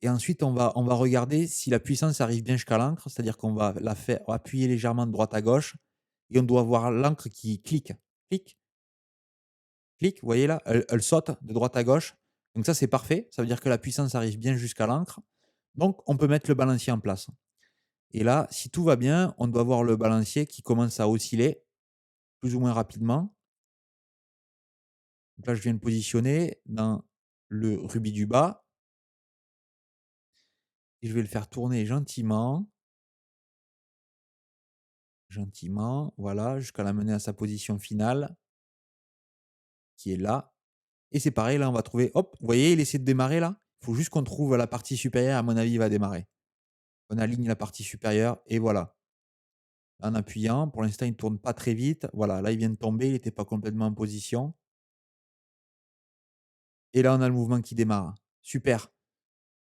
Et ensuite, on va regarder si la puissance arrive bien jusqu'à l'encre, c'est-à-dire qu'on va la faire appuyer légèrement de droite à gauche et on doit voir l'encre qui clique, clique, clique. Vous voyez là, elle saute de droite à gauche. Donc ça, c'est parfait. Ça veut dire que la puissance arrive bien jusqu'à l'encre. Donc, on peut mettre le balancier en place. Et là, si tout va bien, on doit voir le balancier qui commence à osciller plus ou moins rapidement. Donc là, je viens de positionner dans le rubis du bas et je vais le faire tourner gentiment. Gentiment, voilà, jusqu'à l'amener à sa position finale, qui est là. Et c'est pareil, là, on va trouver, hop, vous voyez, il essaie de démarrer là. Il faut juste qu'on trouve la partie supérieure, à mon avis, il va démarrer. On aligne la partie supérieure et voilà. En appuyant, pour l'instant, il ne tourne pas très vite. Voilà, là, il vient de tomber, il n'était pas complètement en position. Et là, on a le mouvement qui démarre. Super.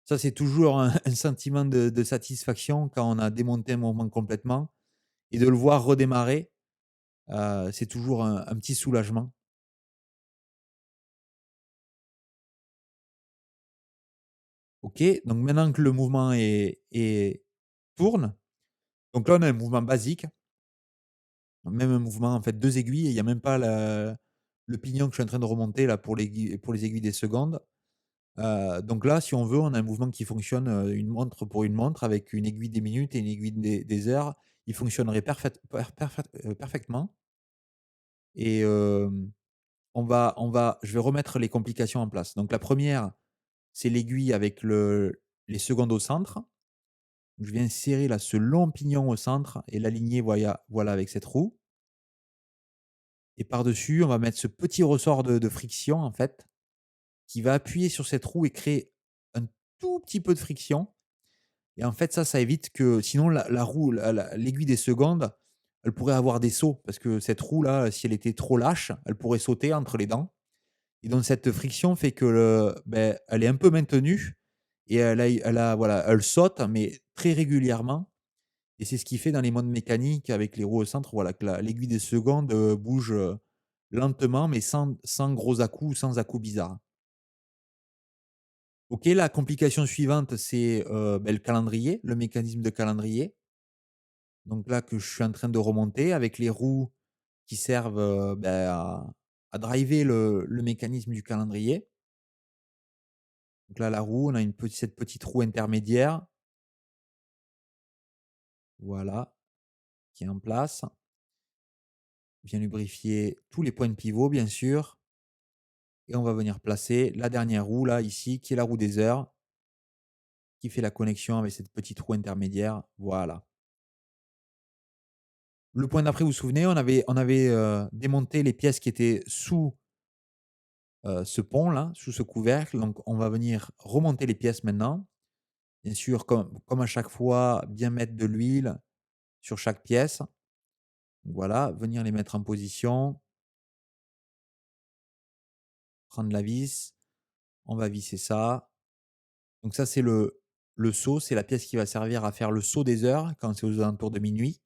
Ça, c'est toujours un sentiment de satisfaction quand on a démonté un mouvement complètement et de le voir redémarrer. C'est toujours un petit soulagement. OK, donc maintenant que le mouvement est tourne, donc là, on a un mouvement basique, même un mouvement en fait 2 aiguilles, il y a même pas le pignon que je suis en train de remonter là pour les aiguilles des secondes. Donc là, si on veut, on a un mouvement qui fonctionne, une montre pour une montre avec une aiguille des minutes et une aiguille des heures. Il fonctionnerait parfaitement et je vais remettre les complications en place. Donc la première, c'est l'aiguille avec les secondes au centre. Je viens serrer là ce long pignon au centre et l'aligner voilà avec cette roue et par-dessus, on va mettre ce petit ressort de friction en fait, qui va appuyer sur cette roue et créer un tout petit peu de friction. Et en fait, ça évite que sinon la roue, l'aiguille des secondes, elle pourrait avoir des sauts parce que cette roue-là, si elle était trop lâche, elle pourrait sauter entre les dents et donc cette friction fait que elle est un peu maintenue et elle saute, mais très régulièrement et c'est ce qui fait dans les modes mécaniques avec les roues au centre, voilà, que la l'aiguille des secondes, bouge, lentement mais sans gros à-coups, sans à-coups bizarres. OK, la complication suivante, c'est, le calendrier, le mécanisme de calendrier. Donc là, que je suis en train de remonter avec les roues qui servent, à driver le mécanisme du calendrier. Donc là, la roue, on a cette petite roue intermédiaire, voilà, qui est en place. Bien lubrifier tous les points de pivot, bien sûr. Et on va venir placer la dernière roue, là, ici, qui est la roue des heures, qui fait la connexion avec cette petite roue intermédiaire. Voilà. Le point d'après, vous vous souvenez, on avait démonté les pièces qui étaient sous ce pont-là, sous ce couvercle. Donc, on va venir remonter les pièces maintenant. Bien sûr, comme à chaque fois, bien mettre de l'huile sur chaque pièce. Voilà, venir les mettre en position, prendre la vis, on va visser ça. Donc ça, c'est le seau, c'est la pièce qui va servir à faire le saut des heures quand c'est aux alentours de minuit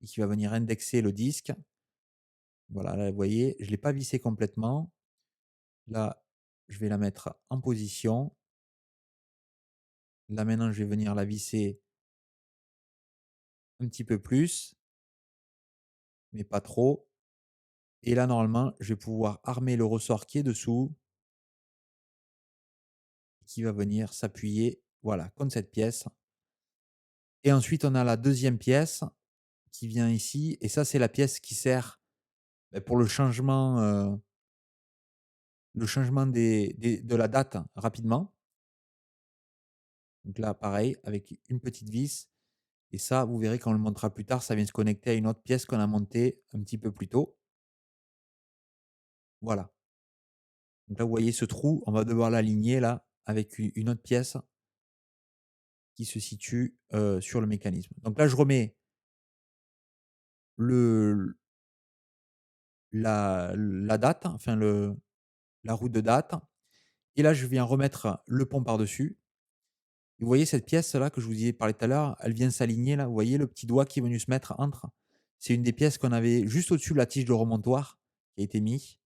et qui va venir indexer le disque. Voilà, là, vous voyez, je ne l'ai pas vissé complètement. Là, je vais la mettre en position. Là, maintenant, je vais venir la visser un petit peu plus, mais pas trop. Et là, normalement, je vais pouvoir armer le ressort qui est dessous, qui va venir s'appuyer, voilà, contre cette pièce. Et ensuite, on a la deuxième pièce qui vient ici. Et ça, c'est la pièce qui sert pour le changement de la date rapidement. Donc là, pareil, avec une petite vis. Et ça, vous verrez quand on le montera plus tard, ça vient se connecter à une autre pièce qu'on a montée un petit peu plus tôt. Voilà. Donc là, vous voyez ce trou, on va devoir l'aligner là avec une autre pièce qui se situe sur le mécanisme. Donc là, je remets le, la date, enfin la roue de date. Et là, je viens remettre le pont par-dessus. Et vous voyez cette pièce-là que je vous ai parlé tout à l'heure, elle vient s'aligner là. Vous voyez le petit doigt qui est venu se mettre entre. C'est une des pièces qu'on avait juste au-dessus de la tige de remontoir qui a été mis.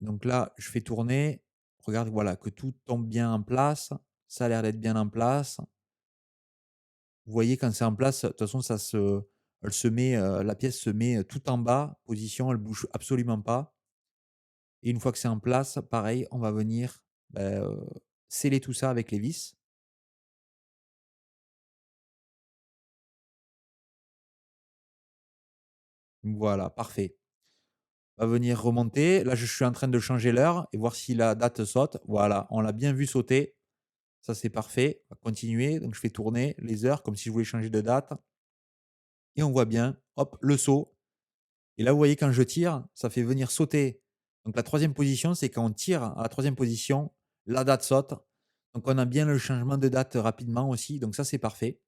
Donc là, je fais tourner. Regarde, voilà, que tout tombe bien en place. Ça a l'air d'être bien en place. Vous voyez quand c'est en place, de toute façon, elle se met, la pièce se met tout en bas, position, elle bouge absolument pas. Et une fois que c'est en place, pareil, on va venir sceller tout ça avec les vis. Voilà, parfait. On va venir remonter. Là, je suis en train de changer l'heure et voir si la date saute. Voilà, on l'a bien vu sauter. Ça, c'est parfait. On va continuer. Donc, je fais tourner les heures comme si je voulais changer de date. Et on voit bien, hop, le saut. Et là, vous voyez, quand je tire, ça fait venir sauter. Donc, la troisième position, c'est quand on tire à la troisième position, la date saute. Donc, on a bien le changement de date rapidement aussi. Donc, ça, c'est parfait.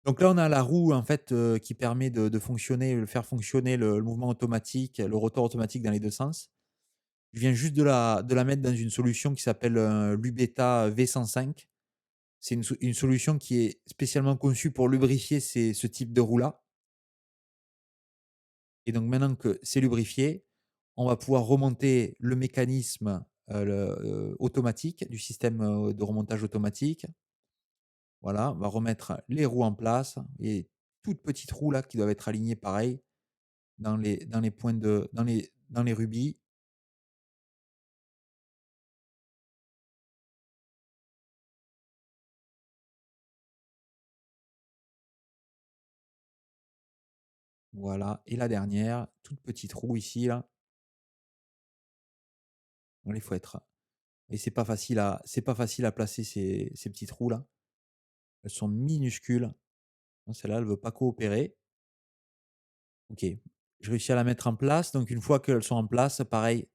Donc là, on a la roue en fait, qui permet de fonctionner, de faire fonctionner le mouvement automatique, le rotor automatique dans les 2 sens. Je viens juste de la mettre dans une solution qui s'appelle, Lubetta V105. C'est une solution qui est spécialement conçue pour lubrifier ce type de roue-là. et donc maintenant que c'est lubrifié, on va pouvoir remonter le mécanisme, automatique du système, de remontage automatique. Voilà, on va remettre les roues en place et toutes petites roues là qui doivent être alignées pareil dans les points de dans les rubis. Voilà, et la dernière, toute petite roue ici là. Voilà, il faut être et c'est pas facile à placer ces petites roues là. Elles sont minuscules. Non, celle-là, elle veut pas coopérer. OK. Je réussis à la mettre en place, donc une fois qu'elles sont en place, pareil,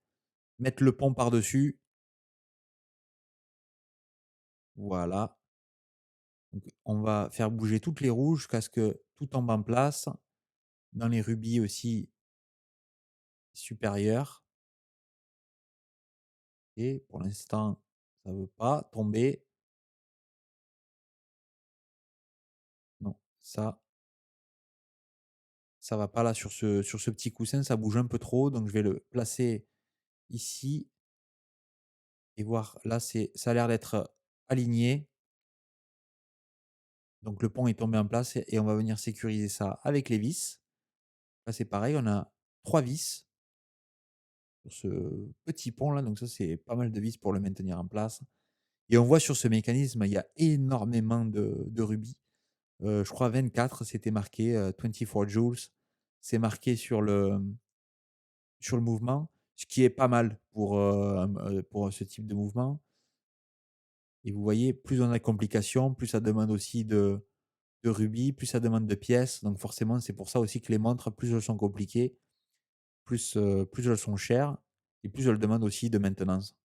mettre le pont par-dessus. Voilà. Donc on va faire bouger toutes les roues jusqu'à ce que tout tombe en place. Dans les rubis aussi supérieurs. Et pour l'instant, ça veut pas tomber. Non, ça va pas là sur ce petit coussin, ça bouge un peu trop, donc je vais le placer ici et voir là, ça a l'air d'être aligné. Donc le pont est tombé en place et on va venir sécuriser ça avec les vis. Là, c'est pareil, on a 3 vis sur ce petit pont là, donc ça, c'est pas mal de vis pour le maintenir en place. Et on voit sur ce mécanisme, il y a énormément de rubis. Je crois 24, c'était marqué, 24 joules. C'est marqué sur le mouvement, ce qui est pas mal pour ce type de mouvement. Et vous voyez, plus on a de complications, plus ça demande aussi de rubis, plus ça demande de pièces. Donc forcément, c'est pour ça aussi que les montres, plus elles sont compliquées, plus elles sont chères et plus elles demandent aussi de maintenance.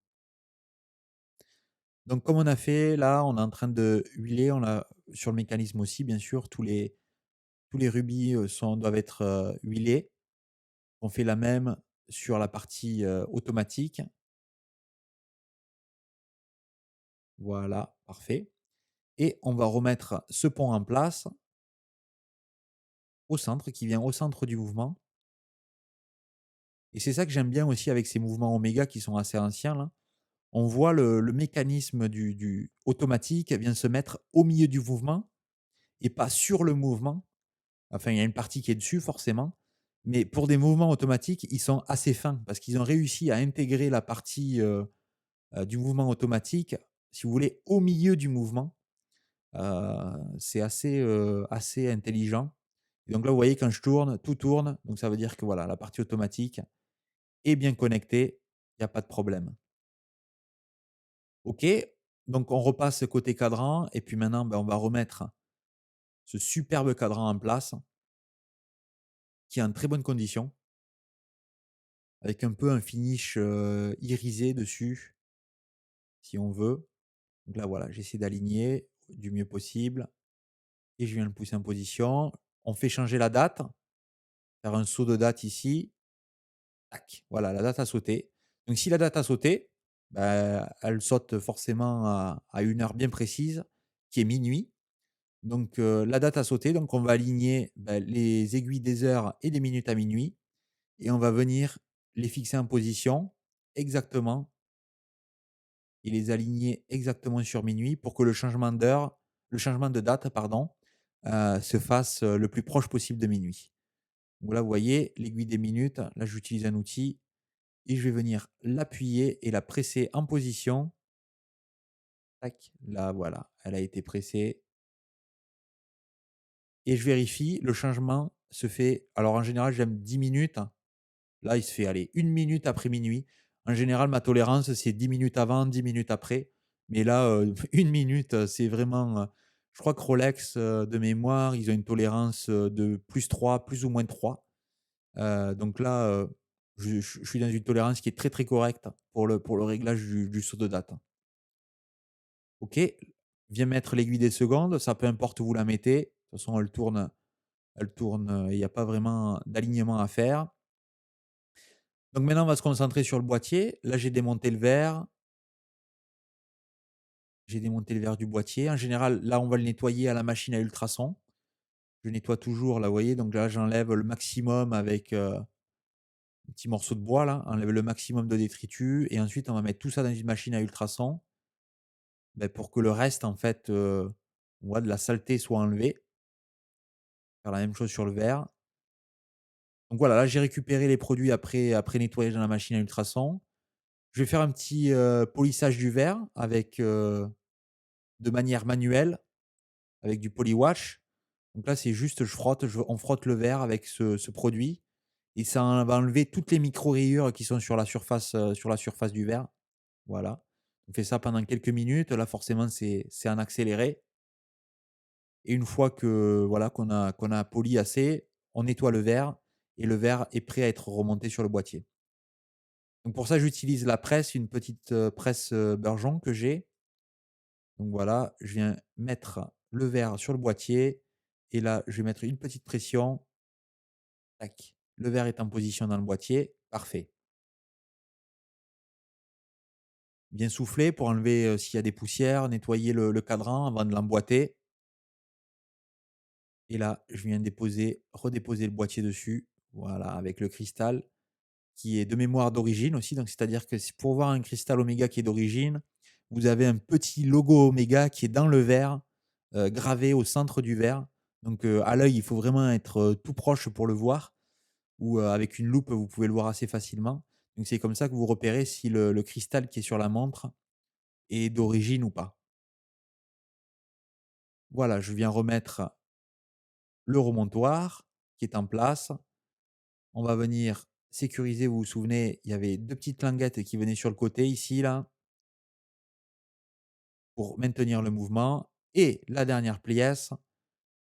Donc comme on a fait, là, on est en train de huiler, on a sur le mécanisme aussi, bien sûr, tous les rubis, doivent être, huilés. On fait la même sur la partie, automatique. Voilà, parfait, et on va remettre ce pont en place au centre, qui vient au centre du mouvement, et c'est ça que j'aime bien aussi avec ces mouvements oméga qui sont assez anciens là. On voit le mécanisme du automatique vient se mettre au milieu du mouvement et pas sur le mouvement. Enfin, il y a une partie qui est dessus forcément, mais pour des mouvements automatiques, ils sont assez fins parce qu'ils ont réussi à intégrer la partie, du mouvement automatique, si vous voulez, au milieu du mouvement. C'est assez intelligent, et donc là, vous voyez quand je tourne, tout tourne, donc ça veut dire que voilà, la partie automatique est bien connectée, il y a pas de problème. OK, donc on repasse côté cadran et puis maintenant, on va remettre ce superbe cadran en place, qui est en très bonne condition, avec un peu un finish, irisé dessus, si on veut. Donc là, voilà, j'essaie d'aligner du mieux possible et je viens le pousser en position. On fait changer la date, faire un saut de date ici. Tac, voilà, la date a sauté. Donc si la date a sauté, elle saute forcément à une heure bien précise, qui est minuit. Donc la date a sauté, donc on va aligner, les aiguilles des heures et des minutes à minuit, et on va venir les fixer en position exactement et les aligner exactement sur minuit pour que le changement de date, pardon, se fasse, le plus proche possible de minuit. Donc là, vous voyez l'aiguille des minutes, là j'utilise un outil et je vais venir l'appuyer et la presser en position. Tac, là voilà, elle a été pressée et je vérifie, le changement se fait, alors en général j'aime 10 minutes. Là, il se fait, aller 1 minute après minuit. En général, ma tolérance, c'est 10 minutes avant, 10 minutes après. Mais là, 1 minute, c'est vraiment, je crois que Rolex, de mémoire, ils ont une tolérance, de +3, plus ou moins 3. Donc là, je suis dans une tolérance qui est très, très correcte pour le réglage du saut de date. OK, viens mettre l'aiguille des secondes, ça peu importe où vous la mettez. De toute façon, elle tourne, il y a pas vraiment d'alignement à faire. Donc maintenant, on va se concentrer sur le boîtier. Là, j'ai démonté le verre du boîtier. En général, là, on va le nettoyer à la machine à ultrasons. Je nettoie toujours là, vous voyez? Donc là, j'enlève le maximum avec, un petit morceau de bois là, enlève le maximum de détritus et ensuite on va mettre tout ça dans une machine à ultrasons, pour que le reste en fait, on voit de la saleté soit enlevé. Faire la même chose sur le verre. Donc voilà, là j'ai récupéré les produits après nettoyage dans la machine à ultrasons. Je vais faire un petit, polissage du verre avec, de manière manuelle, avec du polywash. Donc là, c'est juste on frotte le verre avec ce produit et ça va enlever toutes les micro-rayures qui sont sur la surface du verre. Voilà. On fait ça pendant quelques minutes. Là, forcément, c'est en accéléré et une fois que voilà, qu'on a poli assez, on nettoie le verre et le verre est prêt à être remonté sur le boîtier. Donc pour ça, j'utilise la presse, une petite, presse, Burgeon que j'ai. Donc voilà, je viens mettre le verre sur le boîtier et là, je vais mettre une petite pression. Tac. Le verre est en position dans le boîtier. Parfait. Bien souffler pour enlever, s'il y a des poussières, nettoyer le cadran avant de l'emboîter. Et là, je viens redéposer le boîtier dessus. Voilà, avec le cristal qui est de mémoire d'origine aussi. Donc, c'est-à-dire que pour voir un cristal Oméga qui est d'origine, vous avez un petit logo Oméga qui est dans le verre, gravé au centre du verre. Donc, à l'œil, il faut vraiment être tout proche pour le voir. Ou avec une loupe, vous pouvez le voir assez facilement. Donc, c'est comme ça que vous repérez si le cristal qui est sur la montre est d'origine ou pas. Voilà, je viens remettre le remontoir qui est en place. On va venir sécuriser, vous vous souvenez, il y avait 2 petites languettes qui venaient sur le côté ici, là, pour maintenir le mouvement et la dernière pièce,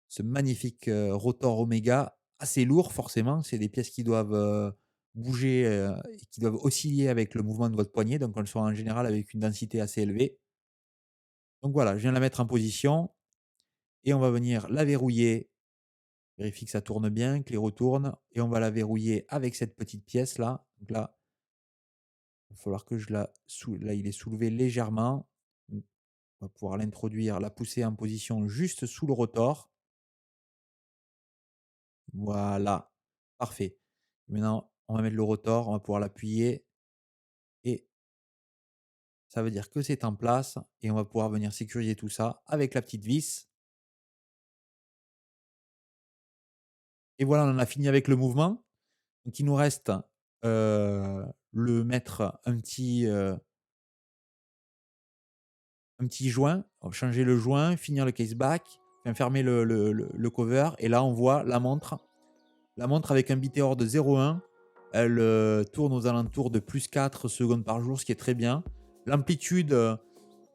ce magnifique, rotor Oméga, assez lourd forcément. C'est des pièces qui doivent, bouger, et qui doivent osciller avec le mouvement de votre poignet, donc elles sont en général avec une densité assez élevée. Donc voilà, je viens la mettre en position et on va venir la verrouiller. Vérifie que ça tourne bien, que les roues tournent et on va la verrouiller avec cette petite pièce là. Donc là, il va falloir que je là, il est soulevé légèrement. Donc on va pouvoir l'introduire, la pousser en position juste sous le rotor. Voilà, parfait. Maintenant, on va mettre le rotor, on va pouvoir l'appuyer et ça veut dire que c'est en place et on va pouvoir venir sécuriser tout ça avec la petite vis. Et voilà, on en a fini avec le mouvement. Donc il nous reste, le mettre un petit joint, changer le joint, finir le case back, enfin fermer le cover et là on voit la montre. La montre avec un bitéor de 0,1, elle, tourne aux alentours de +4 secondes par jour, ce qui est très bien. L'amplitude,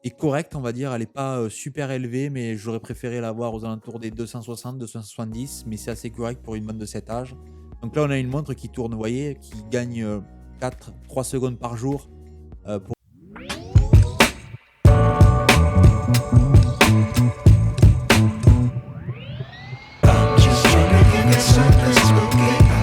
est correcte, on va dire, elle est pas, super élevée, mais j'aurais préféré l'avoir aux alentours des 260-270, mais c'est assez correct pour une montre de cet âge. Donc là, on a une montre qui tourne, vous voyez, qui gagne, 3 secondes par jour, pour Just trying to get something smoky.